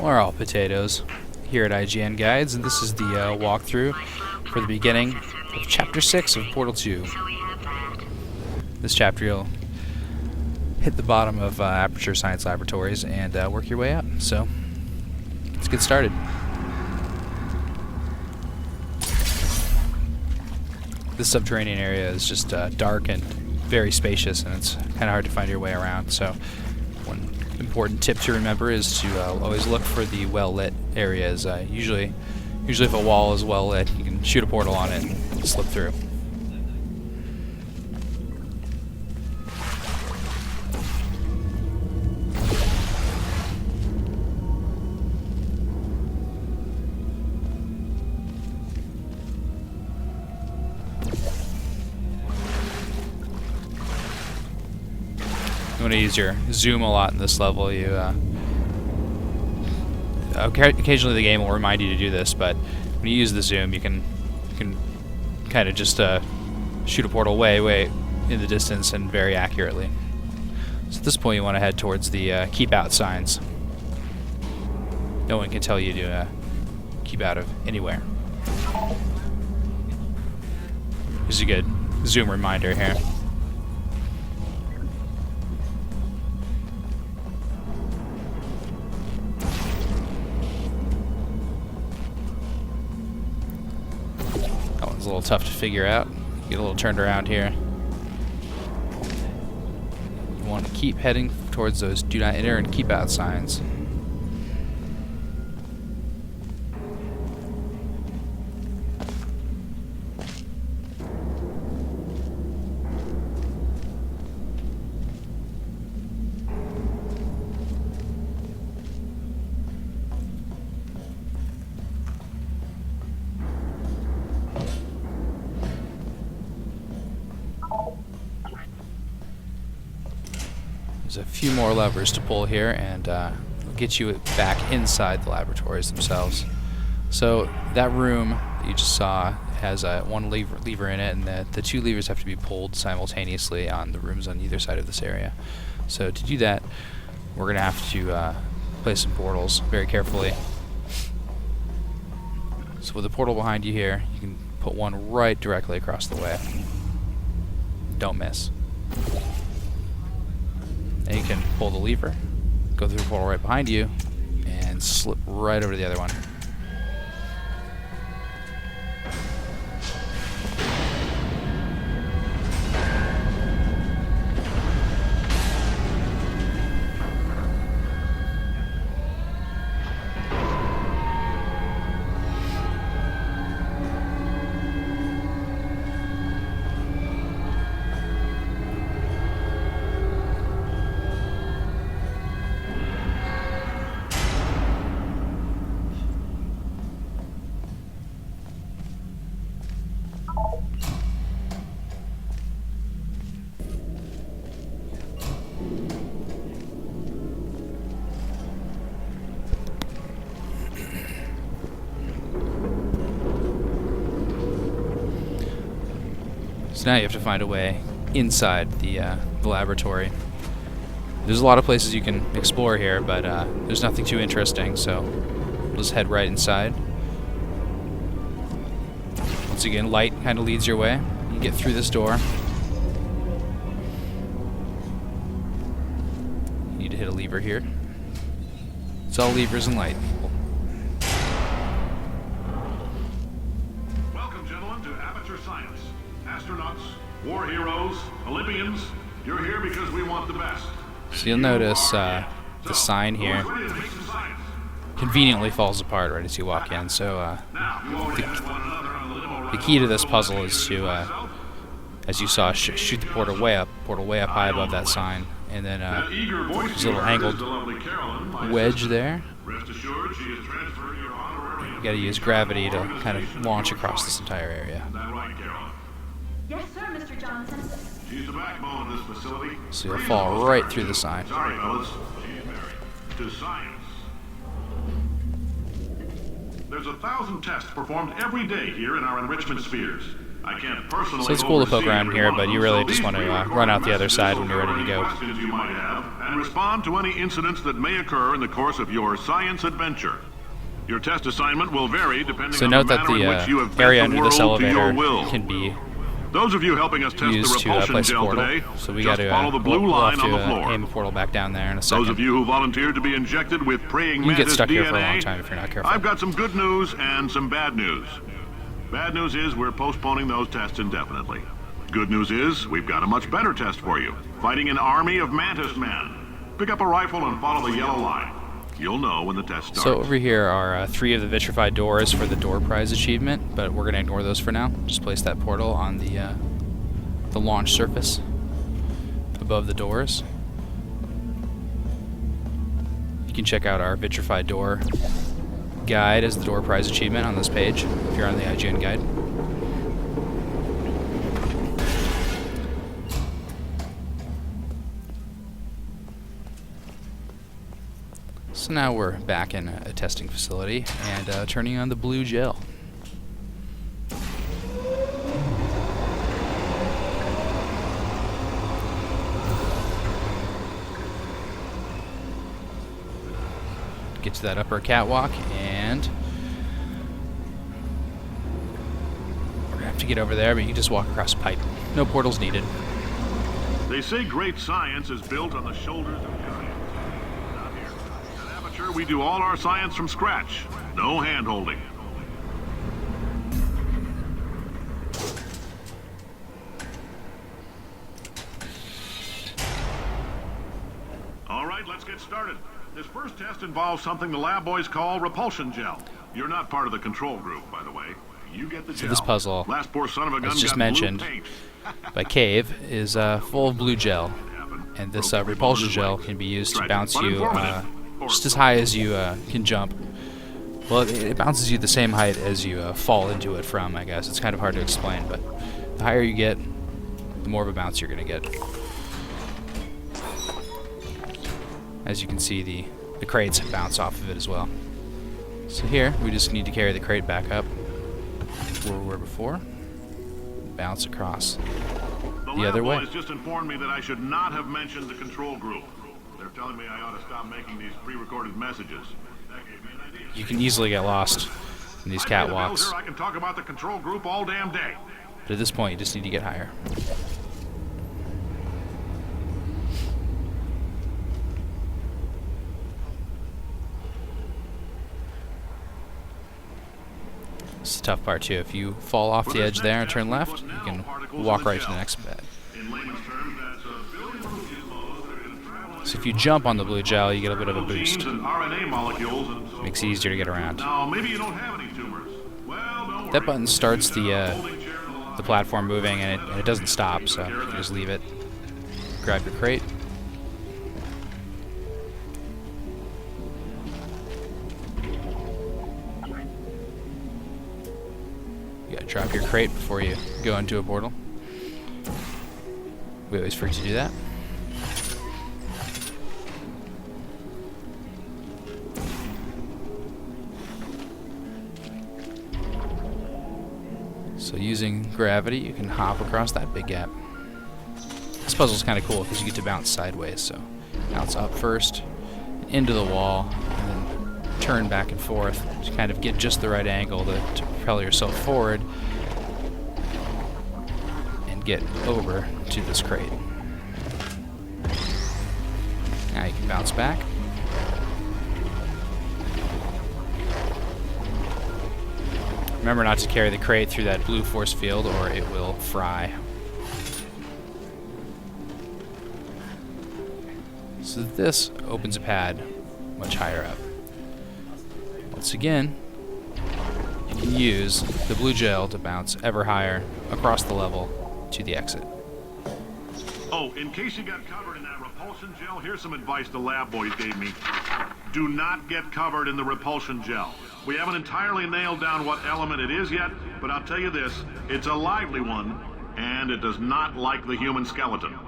We're all potatoes here at IGN Guides, and this is the walkthrough for the beginning of Chapter 6 of Portal 2. This chapter you'll hit the bottom of Aperture Science Laboratories and work your way up. So, let's get started. This subterranean area is just dark and very spacious, and it's kind of hard to find your way around. So, one important tip to remember is to always look for the well-lit areas. Usually if a wall is well-lit, you can shoot a portal on it and slip through. You want to use your zoom a lot in this level. Occasionally the game will remind you to do this, but when you use the zoom, you can kind of just shoot a portal way in the distance and very accurately. So at this point, you want to head towards the keep out signs. No one can tell you to keep out of anywhere. Here's a good zoom reminder here. A little tough to figure out. Get a little turned around here. You want to keep heading towards those do not enter and keep out signs. There's a few more levers to pull here, and get you back inside the laboratories themselves. So that room that you just saw has one lever in it, and the two levers have to be pulled simultaneously on the rooms on either side of this area. So to do that, we're going to have to place some portals very carefully. So with the portal behind you here, you can put one right directly across the way. Don't miss. And you can pull the lever, go through the portal right behind you, and slip right over to the other one. So now you have to find a way inside the laboratory. There's a lot of places you can explore here, but there's nothing too interesting, so we'll just head right inside. Once again, light kind of leads your way. You get through this door. You need to hit a lever here. It's all levers and light. Welcome, gentlemen, to Aperture Science. Astronauts, war heroes, Olympians, you're here because we want the best. So you'll notice the sign here conveniently falls apart right as you walk in. So the key to this puzzle is to, as you saw, shoot the portal way up high above that sign, and then there's a little angled wedge there. You got to use gravity to kind of launch across this entire area. Yes, sir, Mr. Johnson. She's the backbone of this facility. So you'll fall right through the sign. Sorry, fellas. She's married to science. There's 1,000 tests performed every day here in our enrichment spheres. I can't personally So it's cool to poke oversee around every here, one of but you them, really so just these want to pre-recorded run out the other messages side will when you're ready to cover go. any questions you might have, and respond to any incidents that may occur in the course of your science adventure. Your test assignment will vary depending So on note the that manner in which you the have area bent the under this world to your elevator will. can be Those of you helping us test the used to repulsion place a gel portal. today, So we just got to follow the blue we'll line have on the to floor. aim a portal back down there in a Those second. of you who volunteered to be injected with praying You can get mantis stuck DNA, here for a long time if you're not careful. I've got some good news and some bad news. Bad news is we're postponing those tests indefinitely. Good news is we've got a much better test for you. Fighting an army of mantis men. Pick up a rifle and follow the yellow line. You'll know when the test starts. So over here are 3 of the vitrified doors for the door prize achievement, but we're going to ignore those for now. Just place that portal on the launch surface above the doors. You can check out our vitrified door guide as the door prize achievement on this page if you're on the IGN guide. So now we're back in a testing facility and turning on the blue gel. Get to that upper catwalk, and we're gonna have to get over there, but you can just walk across a pipe. No portals needed. They say great science is built on the shoulders of giants. Not here. At Aperture, we do all our science from scratch. No hand-holding. All right, let's get started. This first test involves something the lab boys call repulsion gel. You're not part of the control group, by the way. You get the gel. So this puzzle, Last poor son of a gun as just got blue mentioned, paint. by Cave, is full of blue gel. And this repulsion gel can be used to bounce you just as high as you can jump. Well, it bounces you the same height as you fall into it from, I guess. It's kind of hard to explain, but the higher you get, the more of a bounce you're going to get. As you can see, the crates bounce off of it as well. So here, we just need to carry the crate back up where we were before. Bounce across the other way. The lab boys just informed me that I should not have mentioned the control group. They're telling me I ought to stop making these pre-recorded messages. That gave me an idea. You can easily get lost in these catwalks, I can talk about the control group all damn day. but at this point you just need to get higher. It's the tough part too. If you fall off the edge there and turn left, you can walk right to the next bed. In layman's terms, that's a billion molecules that are going to travel So if you jump on the blue gel, you get a bit of a boost. and RNA molecules and so Makes it easier to get around. Now, maybe you don't have any tumors. Well, don't worry. That button starts Folding chair in the the lobby. platform moving, and it doesn't stop, so you can just leave it. Grab your crate. You gotta drop your crate before you go into a portal. We always forget to do that. So using gravity, you can hop across that big gap. This puzzle's kind of cool because you get to bounce sideways. So bounce up first, into the wall, and then turn back and forth to kind of get just the right angle to propel yourself forward and get over to this crate. Now you can bounce back. Remember not to carry the crate through that blue force field or it will fry. So this opens a pad much higher up. Once again, you can use the blue gel to bounce ever higher across the level to the exit. Oh, in case you got covered in that repulsion gel, here's some advice the lab boys gave me. Do not get covered in the repulsion gel. We haven't entirely nailed down what element it is yet, but I'll tell you this, it's a lively one, and it does not like the human skeleton.